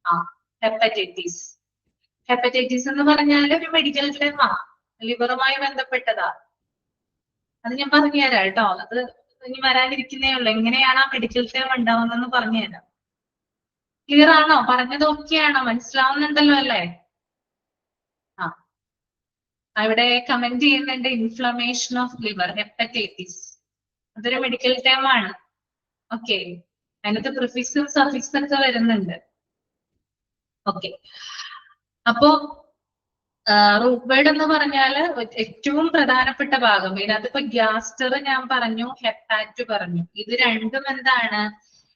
ആ, ഹെപ്പറ്റൈറ്റിസ്. ഹെപ്പറ്റൈറ്റിസ് എന്ന് പറഞ്ഞാൽ ഒരു മെഡിക്കൽ ടൈമാ, ലിവറുമായി ബന്ധപ്പെട്ടതാ. അത് ഞാൻ പറഞ്ഞുതരാം കേട്ടോ, അത് ഇനി വരാനിരിക്കുന്നേ ഉള്ളൂ. എങ്ങനെയാണ് ആ മെഡിക്കൽ ടൈം ഉണ്ടാവുന്നതെന്ന് പറഞ്ഞുതരാം. ക്ലിയർ ആണോ? പറഞ്ഞത് ഓക്കെ ആണോ? മനസ്സിലാവുന്നുണ്ടല്ലോ അല്ലേ? ആ, അവിടെ കമന്റ് ചെയ്യുന്നുണ്ട് ഇൻഫ്ലമേഷൻ ഓഫ് ലിവർ, ഹെപ്പറ്റൈറ്റിസ്. അതൊരു മെഡിക്കൽ ടൈം ആണ്. ഓക്കെ, അതിനകത്ത് പ്രിഫിക്സും സഫിക്സും ഒക്കെ വരുന്നുണ്ട്. ഓക്കെ, അപ്പോ റൂട്ട് വേർഡ് എന്ന് പറഞ്ഞാല് ഏറ്റവും പ്രധാനപ്പെട്ട ഭാഗം. ഇതിനകത്തിപ്പോ ഗ്യാസ്റ്റർ ഞാൻ പറഞ്ഞു, ഹെപ്പാറ്റ് പറഞ്ഞു. ഇത് രണ്ടും എന്താണ്?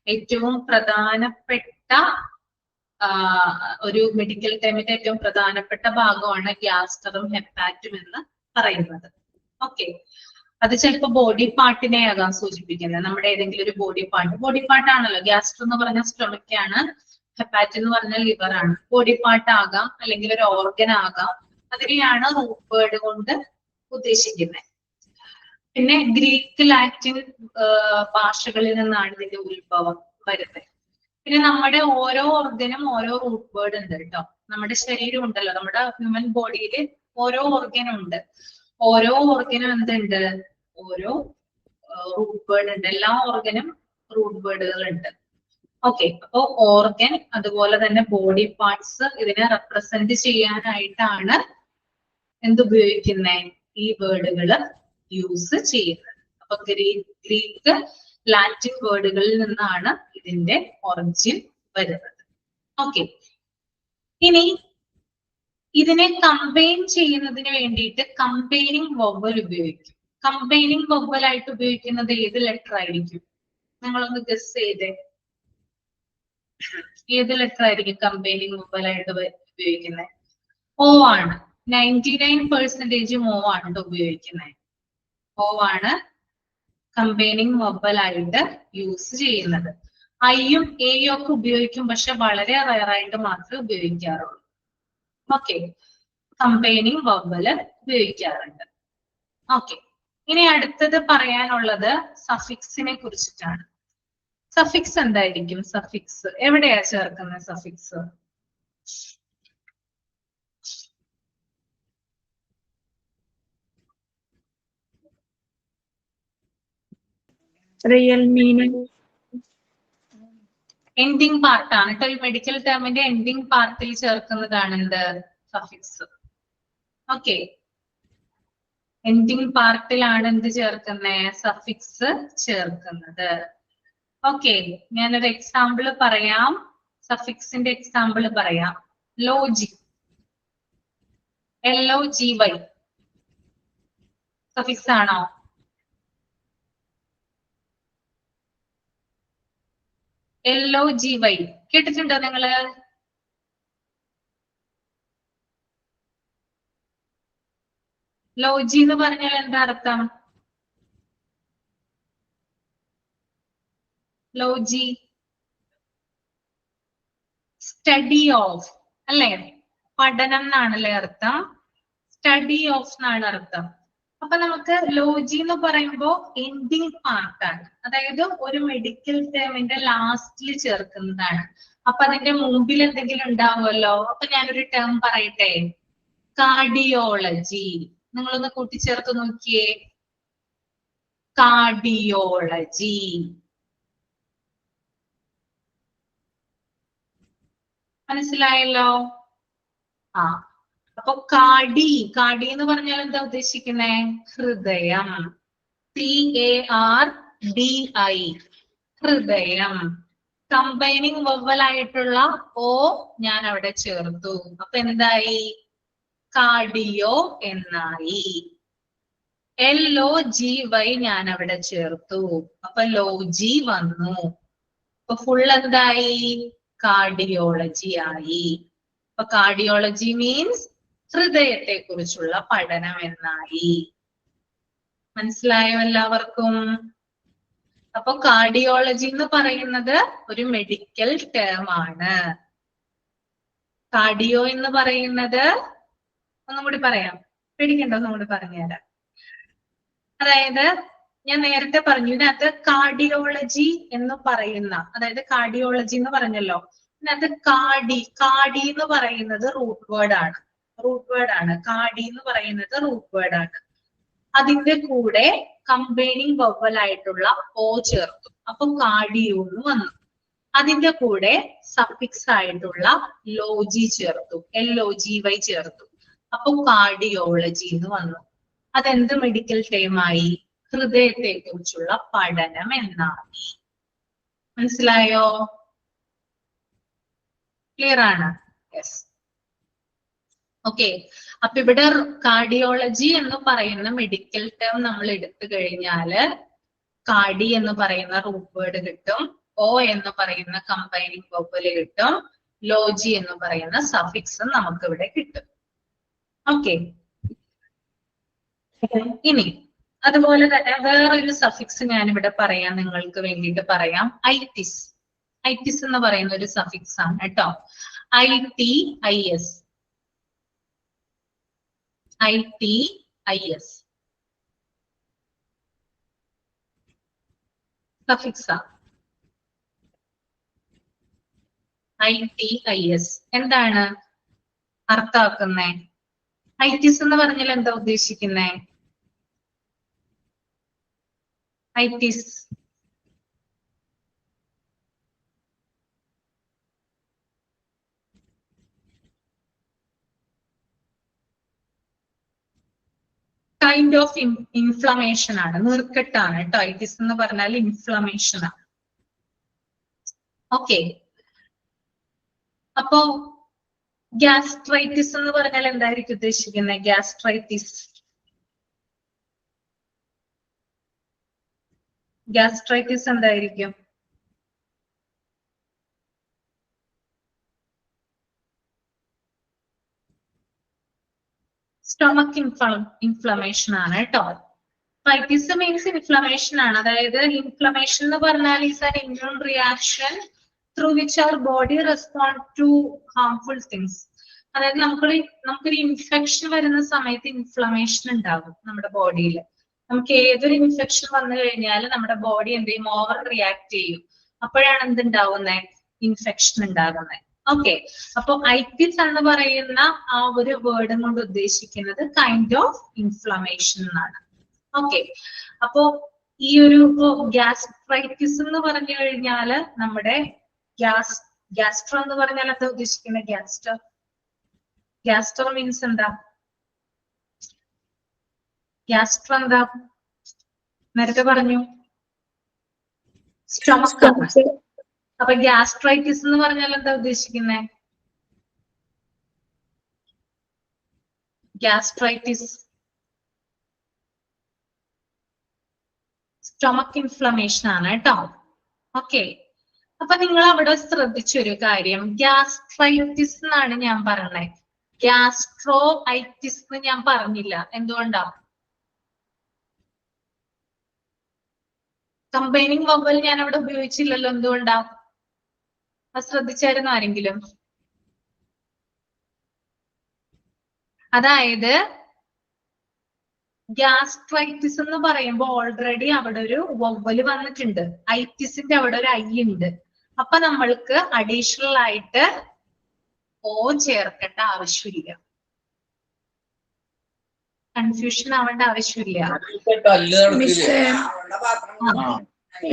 ഏറ്റവും പ്രധാനപ്പെട്ട ഒരു മെഡിക്കൽ ടൈമിന്റെ ഏറ്റവും പ്രധാനപ്പെട്ട ഭാഗമാണ് ഗ്യാസ്റ്ററും ഹെപ്പാറ്റും എന്ന് പറയുന്നത്. ഓക്കെ, അത് ചിലപ്പോൾ ബോഡി പാർട്ടിനെ ആകാം സൂചിപ്പിക്കുന്നത്, നമ്മുടെ ഏതെങ്കിലും ഒരു ബോഡി പാർട്ട് ആണല്ലോ. ഗ്യാസ്റ്റർ എന്ന് പറഞ്ഞാൽ സ്റ്റൊമക്ക് ആണ്, ഹെപ്പാറ്റ് എന്ന് പറഞ്ഞാൽ ലിവർ ആണ്. ബോഡി പാർട്ട് ആകാം, അല്ലെങ്കിൽ ഒരു ഓർഗൻ ആകാം. അതിനെയാണ് റൂട്ട് വേർഡ് കൊണ്ട് ഉദ്ദേശിക്കുന്നത്. പിന്നെ ഗ്രീക്ക്, ലാറ്റിൻ ഭാഷകളിൽ നിന്നാണ് ഇതിന്റെ ഉത്ഭവം വരുന്നത്. പിന്നെ നമ്മുടെ ഓരോ ഓർഗനും ഓരോ റൂട്ട് വേർഡ് ഉണ്ട് കേട്ടോ. നമ്മുടെ ശരീരം ഉണ്ടല്ലോ, നമ്മുടെ ഹ്യൂമൻ ബോഡിയിൽ ഓരോ ഓർഗനും ഉണ്ട്. ഓരോ ഓർഗനും എന്തുണ്ട്? ഓരോ റൂട്ട് വേർഡ് ഉണ്ട്. എല്ലാ ഓർഗനും റൂട്ട് വേർഡുകൾ ഉണ്ട്. ഓക്കെ, അപ്പോ ഓർഗൻ അതുപോലെ തന്നെ ബോഡി പാർട്സ് ഇതിനെ റെപ്രസെന്റ് ചെയ്യാനായിട്ടാണ് എന്തുപയോഗിക്കുന്നത്? ഈ വേർഡുകൾ യൂസ് ചെയ്യുന്നത്. അപ്പൊ ഗ്രീക്ക്, ലാറ്റിൻ വേർഡുകളിൽ നിന്നാണ് ഇതിന്റെ ഒറിജിൻ വരുന്നത്. ഓക്കെ, ഇനി ഇതിനെ കമ്പൈൻ ചെയ്യുന്നതിന് വേണ്ടിയിട്ട് കമ്പൈനിങ് വവ്വൽ ഉപയോഗിക്കും. കമ്പൈനിങ് വവ്വൽ ആയിട്ട് ഉപയോഗിക്കുന്നത് ഏത് ലെറ്റർ ആയിരിക്കും? നിങ്ങളൊന്ന് ഗസ് ചെയ്തേ, ഏത് ലെറ്റർ ആയിരിക്കും കമ്പൈനിങ് വവ്വൽ ആയിട്ട് ഉപയോഗിക്കുന്നത്? O ആണ്. 99% O ആണ് ഉപയോഗിക്കുന്നത്. O ആണ് കമ്പൈനിങ് വവ്വൽ ആയിട്ട് യൂസ് ചെയ്യുന്നത്. ഐയും എയും ഒക്കെ ഉപയോഗിക്കും, പക്ഷെ വളരെ റയർ ആയിട്ട് മാത്രമേ ഉപയോഗിക്കാറുള്ളൂ. ഓക്കെ, കമ്പൈനിങ് വവ്വൽ ഉപയോഗിക്കാറുണ്ട്. ഓക്കെ, ഇനി അടുത്തത് പറയാനുള്ളത് സഫിക്സിനെ കുറിച്ചിട്ടാണ്. സഫിക്സ് എന്തായിരിക്കും? സഫിക്സ് എവിടെയാ ചേർക്കുന്നത്? സഫിക്സ് റിയൽ മീനിങ് എൻഡിങ് പാർട്ടാണ് കേട്ടോ. ഈ മെഡിക്കൽ ടേമിന്റെ എൻഡിങ് പാർട്ടിൽ ചേർക്കുന്നതാണ് എന്ത്? സഫിക്സ്. ഓക്കെ, എൻഡിങ് പാർട്ടിലാണ് എന്ത് ചേർക്കുന്നത്? സഫിക്സ് ചേർക്കുന്നത്. ഓക്കെ, ഞാനൊരു എക്സാമ്പിൾ പറയാം. സഫിക്സിന്റെ എക്സാമ്പിൾ പറയാം. ലോജി, LOGY സഫിക്സ് ആണോ? LOGY കേട്ടിട്ടുണ്ടോ നിങ്ങള്? ലോജി എന്ന് പറഞ്ഞാൽ എന്താ അർത്ഥം? ലോജി സ്റ്റഡി ഓഫ് അല്ലേ? പഠനം എന്നാണല്ലേ അർത്ഥം? സ്റ്റഡി ഓഫ് എന്നാണ് അർത്ഥം. അപ്പൊ നമുക്ക് ലോജി എന്ന് പറയുമ്പോ എൻഡിങ് പാർട്ടാണ്, അതായത് ഒരു മെഡിക്കൽ ടേമിന്റെ ലാസ്റ്റിൽ ചേർക്കുന്നതാണ്. അപ്പൊ അതിന്റെ മുമ്പിൽ എന്തെങ്കിലും ഉണ്ടാവുമല്ലോ. അപ്പൊ ഞാനൊരു ടേം പറയട്ടെ, കാർഡിയോളജി. നിങ്ങളൊന്ന് കൂട്ടിച്ചേർത്ത് നോക്കിയേ, കാർഡിയോളജി. മനസ്സിലായല്ലോ? ആ, അപ്പൊ കാർഡി എന്ന് പറഞ്ഞാൽ എന്താ ഉദ്ദേശിക്കുന്നേ? ഹൃദയം. CARDI ഹൃദയം. കമ്പൈനിങ് വവൽ ആയിട്ടുള്ള ഓ ഞാൻ അവിടെ ചേർത്തു. അപ്പൊ എന്തായി? കാർഡിയോ എന്നായി. LOGY ഞാൻ അവിടെ ചേർത്തു. അപ്പൊ ലോജി വന്നു. അപ്പൊ ഫുൾ എന്തായി? കാർഡിയോളജി ആയി. അപ്പൊ കാർഡിയോളജി മീൻസ് ഹൃദയത്തെ കുറിച്ചുള്ള പഠനം എന്നായി. മനസ്സിലായോ എല്ലാവർക്കും? അപ്പൊ കാർഡിയോളജി എന്ന് പറയുന്നത് ഒരു മെഡിക്കൽ ടേം ആണ്. കാർഡിയോ എന്ന് പറയുന്നത്, ഒന്നും കൂടി പറയാം, പേടിക്കണ്ട, ഒന്നും കൂടി പറഞ്ഞുതരാം. അതായത് ഞാൻ നേരത്തെ പറഞ്ഞു, ഇതിനകത്ത് കാർഡിയോളജി എന്ന് പറയുന്ന, അതായത് കാർഡിയോളജി എന്ന് പറഞ്ഞല്ലോ, ഇതിനകത്ത് കാർഡി എന്ന് പറയുന്നത് റൂട്ട് വേർഡ് ആണ്. കാർഡി എന്ന് പറയുന്നത് റൂട്ട് വേർഡ് ആണ്. അതിന്റെ കൂടെ കമ്പൈനിങ് വവൽ ആയിട്ടുള്ള ഓ ചേർത്തു. അപ്പൊ കാർഡിയോ എന്ന് വന്നു. അതിന്റെ കൂടെ സഫിക്സ് ആയിട്ടുള്ള ലോജി ചേർത്തു, LOGY ചേർത്തു. അപ്പൊ കാർഡിയോളജി എന്ന് വന്നു. അതെന്ത് മെഡിക്കൽ ടേമായി? ഹൃദയത്തെ കുറിച്ചുള്ള പഠനം എന്നായി. മനസ്സിലായോ? ക്ലിയർ ആണ്? യെസ്. ഓക്കെ, അപ്പൊ ഇവിടെ കാർഡിയോളജി എന്ന് പറയുന്ന മെഡിക്കൽ ടേം നമ്മൾ എടുത്തു കഴിഞ്ഞാല് കാർഡി എന്ന് പറയുന്ന റൂട്ട് വേർഡ് കിട്ടും, ഓ എന്ന് പറയുന്ന കമ്പൈനിങ് വവൽ കിട്ടും, ലോജി എന്ന് പറയുന്ന സഫിക്സ് നമുക്ക് ഇവിടെ കിട്ടും. ഓക്കെ, ഇനി അതുപോലെ തന്നെ വേറൊരു സഫിക്സ് ഞാനിവിടെ പറയാം, നിങ്ങൾക്ക് വേണ്ടിയിട്ട് പറയാം. ഐറ്റിസ് എന്ന് പറയുന്ന ഒരു സഫിക്സ് ആണ് കേട്ടോ. ITIS suffix. ITIS എന്താണ് അർത്ഥാക്കുന്നേ? ഐറ്റിസ് എന്ന് പറഞ്ഞാൽ എന്താ ഉദ്ദേശിക്കുന്നേ? ഐറ്റിസ് കൈൻഡ് ഓഫ് ഇൻഫ്ലമേഷൻ ആണ്, നീർക്കെട്ടാണ് കേട്ടോ. ഐറ്റിസ് എന്ന് പറഞ്ഞാൽ ഇൻഫ്ലമേഷൻ ആണ്. ഓക്കെ, അപ്പോ ഗ്യാസ്ട്രൈറ്റിസ് എന്ന് പറഞ്ഞാൽ എന്തായിരിക്കും ഉദ്ദേശിക്കുന്നത്? ഗ്യാസ്ട്രൈറ്റിസ് എന്തായിരിക്കും? സ്റ്റൊമക് ഇൻഫ്ലമേഷൻ ആണ് കേട്ടോ. ഐറ്റിസ് മീൻസ് ഇൻഫ്ലമേഷൻ ആണ്. അതായത് ഇൻഫ്ലമേഷൻ എന്ന് പറഞ്ഞാൽ is an immune reaction through which our body respond to harmful things. അതായത് നമുക്കൊരു ഇൻഫെക്ഷൻ വരുന്ന സമയത്ത് ഇൻഫ്ലമേഷൻ ഉണ്ടാകും നമ്മുടെ ബോഡിയിൽ. നമുക്ക് ഏതൊരു ഇൻഫെക്ഷൻ വന്നു കഴിഞ്ഞാൽ നമ്മുടെ ബോഡി എന്ത് ചെയ്യും? ഓവർ റിയാക്ട് ചെയ്യും. അപ്പോഴാണ് എന്തുണ്ടാവുന്നത്? ഇൻഫെക്ഷൻ ഉണ്ടാകുന്നത്. ഓക്കെ, അപ്പൊ ഐറ്റിസ് എന്ന് പറയുന്ന ആ ഒരു വേർഡ് കൊണ്ട് ഉദ്ദേശിക്കുന്നത് കൈൻഡ് ഓഫ് ഇൻഫ്ലമേഷൻ എന്നാണ്. ഓക്കെ, അപ്പോ ഈ ഒരു ഗ്യാസ്ട്രൈറ്റിസ് എന്ന് പറഞ്ഞു കഴിഞ്ഞാല് നമ്മുടെ ഗ്യാസ്ട്രോ എന്ന് പറഞ്ഞാൽ എന്താ ഉദ്ദേശിക്കുന്നത്? ഗ്യാസ്ട്രോ മീൻസ് എന്താ? ഗ്യാസ്ട്രോ എന്താ നേരത്തെ പറഞ്ഞു? സ്റ്റൊമക്ക്. അപ്പൊ ഗ്യാസ്ട്രൈറ്റിസ് എന്ന് പറഞ്ഞാൽ എന്താ ഉദ്ദേശിക്കുന്നത്? ഗ്യാസ്ട്രൈറ്റിസ് സ്റ്റൊമക്ക് ഇൻഫ്ലമേഷൻ ആണ് കേട്ടോ. ഓക്കെ, അപ്പൊ നിങ്ങൾ അവിടെ ശ്രദ്ധിച്ചൊരു കാര്യം, ഗ്യാസ്ട്രൈറ്റിസ് എന്നാണ് ഞാൻ പറഞ്ഞത്, ഗ്യാസ്ട്രോ ഐറ്റിസ് എന്ന് ഞാൻ പറഞ്ഞില്ല. എന്തുകൊണ്ടാ? കമ്പൈനിങ് വവൽ ഞാൻ അവിടെ ഉപയോഗിച്ചില്ലല്ലോ. എന്തുകൊണ്ടാ? അത് ശ്രദ്ധിച്ചായിരുന്നു ആരെങ്കിലും? അതായത് ഗ്യാസ്ട്രൈറ്റിസ് എന്ന് പറയുമ്പോൾ ഓൾറെഡി അവിടെ ഒരു വവ്വല് വന്നിട്ടുണ്ട്, ഐറ്റിസിന്റെ അവിടെ ഒരു ഐ ഉണ്ട്. അപ്പൊ നമ്മൾക്ക് അഡീഷണൽ ആയിട്ട് ഓ ചേർക്കേണ്ട ആവശ്യമില്ല, കൺഫ്യൂഷൻ ആവേണ്ട ആവശ്യമില്ല.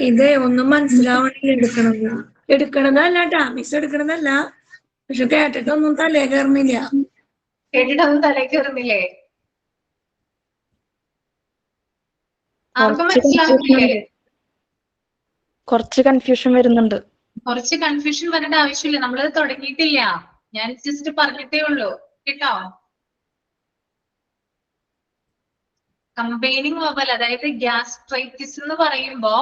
ഇത് ഒന്നും മനസ്സിലാവണില്ല. എടുക്കണതല്ല മിസ്, എടുക്കണതല്ല. പക്ഷെ കേട്ടിട്ടൊന്നും തലേ കയറുന്നില്ല. കേട്ടിട്ടൊന്നും തലേ കയറുന്നില്ലേ? ആർക്കും മനസ്സിലാവുന്നില്ലേ? കുറച്ച് കൺഫ്യൂഷൻ വരുന്നുണ്ട്. കുറച്ച് കൺഫ്യൂഷൻ വരേണ്ട ആവശ്യമില്ല, നമ്മളത് തുടങ്ങിയിട്ടില്ല, ഞാൻ ജസ്റ്റ് പറഞ്ഞിട്ടേ ഉള്ളൂ കേട്ടോ. കമ്പൈനിങ് വവൽ, അതായത് ഗ്യാസ്ട്രൈറ്റിസ് എന്ന് പറയുമ്പോ,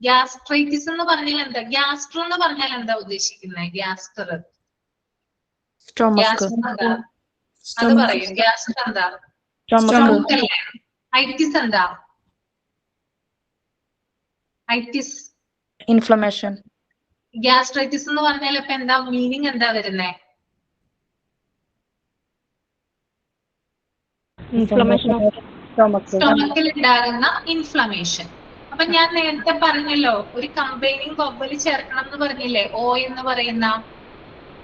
ഗ്യാസ്ട്രൈറ്റിസ് എന്ന് പറഞ്ഞാൽ എന്താ? ഗ്യാസ്ട്രോ എന്ന് പറഞ്ഞാൽ എന്താ ഉദ്ദേശിക്കുന്നത്? ഗ്യാസ്റ്റർ അത് പറയും. ഗ്യാസ്റ്റർ എന്താ? ഐറ്റിസ് എന്താ? ഐറ്റിസ് ഇൻഫ്ലമേഷൻ. ഗ്യാസ്ട്രൈറ്റിസ് എന്ന് പറഞ്ഞാൽ ഇപ്പൊ എന്താ മീനിങ്? എന്താ വരുന്നേ? സ്റ്റൊമക്കിൽ ഉണ്ടാകുന്ന ഇൻഫ്ലമേഷൻ. അപ്പൊ ഞാൻ നേരത്തെ പറഞ്ഞല്ലോ, ഒരു കമ്പൈനിങ് വവൽ ചേർക്കണം എന്ന് പറഞ്ഞില്ലേ, ഓ എന്ന് പറയുന്ന,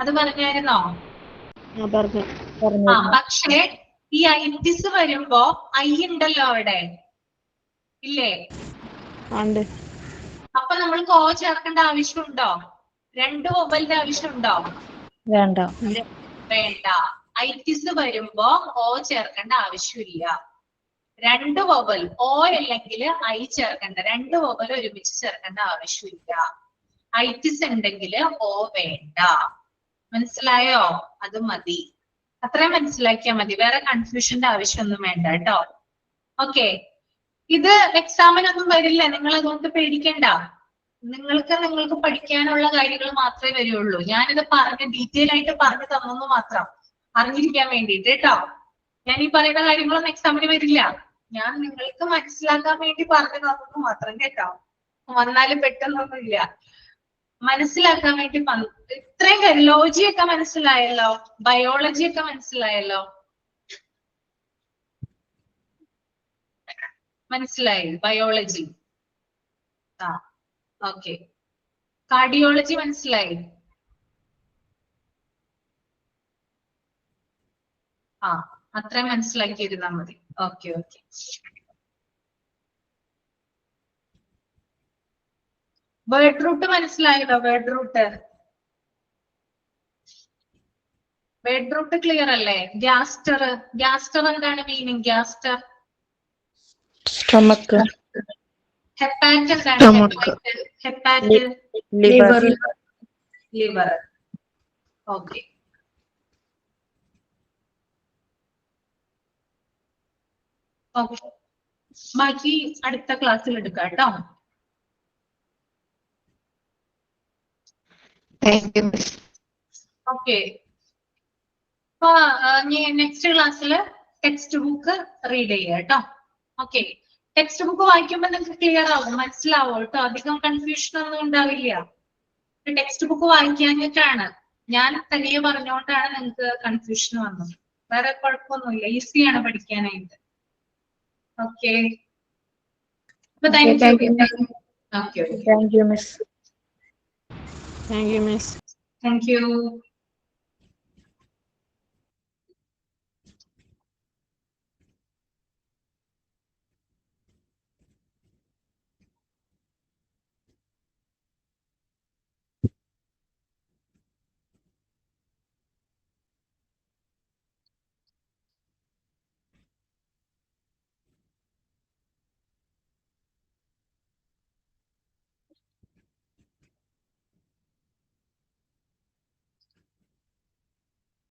അത് പറഞ്ഞായിരുന്നോ? പക്ഷേ ഈ ഐറ്റിസ് വരുമ്പോ ഐ ഉണ്ടല്ലോ അവിടെ, ഇല്ലേ? അപ്പൊ നമ്മൾക്ക് ഓ ചേർക്കേണ്ട ആവശ്യമുണ്ടോ? രണ്ട് വവലിന്റെ ആവശ്യമുണ്ടോ? വേണ്ട. ഐറ്റിസ് വരുമ്പോ ഓ ചേർക്കേണ്ട ആവശ്യമില്ല. രണ്ട് വവൽ, ഓ അല്ലെങ്കിൽ ഐ ചേർക്കേണ്ട, രണ്ട് വവൽ ഒരുമിച്ച് ചേർക്കേണ്ട ആവശ്യമില്ല. ഐറ്റിസ് ഉണ്ടെങ്കിൽ ഓ വേണ്ട. മനസ്സിലായോ? അത് മതി, അത്രയും മനസ്സിലാക്കിയാൽ മതി, വേറെ കൺഫ്യൂഷന്റെ ആവശ്യമൊന്നും വേണ്ട കേട്ടോ. ഓക്കെ, ഇത് എക്സാമിനൊന്നും വരില്ല, നിങ്ങൾ അതുകൊണ്ട് പേടിക്കണ്ട. നിങ്ങൾക്ക് പഠിക്കാനുള്ള കാര്യങ്ങൾ മാത്രമേ വരുള്ളൂ. ഞാനിത് ഡീറ്റെയിൽ ആയിട്ട് പറഞ്ഞു തന്നു മാത്രം, അറിഞ്ഞിരിക്കാൻ വേണ്ടിയിട്ട് കേട്ടോ. ഞാൻ ഈ പറയുന്ന കാര്യങ്ങളൊന്നും എക്സാമിന് വരില്ല, ഞാൻ നിങ്ങൾക്ക് മനസ്സിലാക്കാൻ വേണ്ടി പറഞ്ഞു തന്നു മാത്രം കേട്ടോ. വന്നാലും പെട്ടെന്നൊന്നുമില്ല, മനസ്സിലാക്കാൻ വേണ്ടി ഇത്രയും ലോജി ഒക്കെ മനസ്സിലായല്ലോ, ബയോളജി ഒക്കെ മനസ്സിലായല്ലോ, മനസ്സിലായി? Biology okay. കാർഡിയോളജി മനസ്സിലായി? അത്രയും മനസ്സിലാക്കിയിരുന്നാ മതി. ഓക്കെ. വേർഡ് റൂട്ട് മനസ്സിലായല്ലോ? വേർഡ് റൂട്ട് ക്ലിയർ അല്ലേ? ഗ്യാസ്റ്റർ എന്താണ് മീനിങ്? ഗ്യാസ്റ്റർ സ്റ്റൊമക്ക്. ഹെപ്പാറ്റ് എന്താണ്? ഹെപ്പാറ്റ് ലിവർ. ഓക്കെ, ബാക്കി അടുത്ത ക്ലാസ്സിൽ എടുക്കാം കേട്ടോ. ഓക്കെ, അപ്പൊ നെക്സ്റ്റ് ക്ലാസ്സിൽ ടെക്സ്റ്റ് ബുക്ക് റീഡ് ചെയ്യുക കേട്ടോ. ഓക്കെ, ടെക്സ്റ്റ് ബുക്ക് വായിക്കുമ്പോൾ നിങ്ങൾക്ക് ക്ലിയർ ആവും, മനസ്സിലാവും കേട്ടോ, അധികം കൺഫ്യൂഷൻ ഒന്നും ഉണ്ടാവില്ല. ടെക്സ്റ്റ് ബുക്ക് വായിക്കാഞ്ഞിട്ടാണ്, ഞാൻ തനിയെ പറഞ്ഞുകൊണ്ടാണ് നിങ്ങൾക്ക് കൺഫ്യൂഷൻ വന്നത്, വേറെ കുഴപ്പമൊന്നുമില്ല, ഈസിയാണ് പഠിക്കാനായിട്ട്. Okay, thank you miss. Thank you.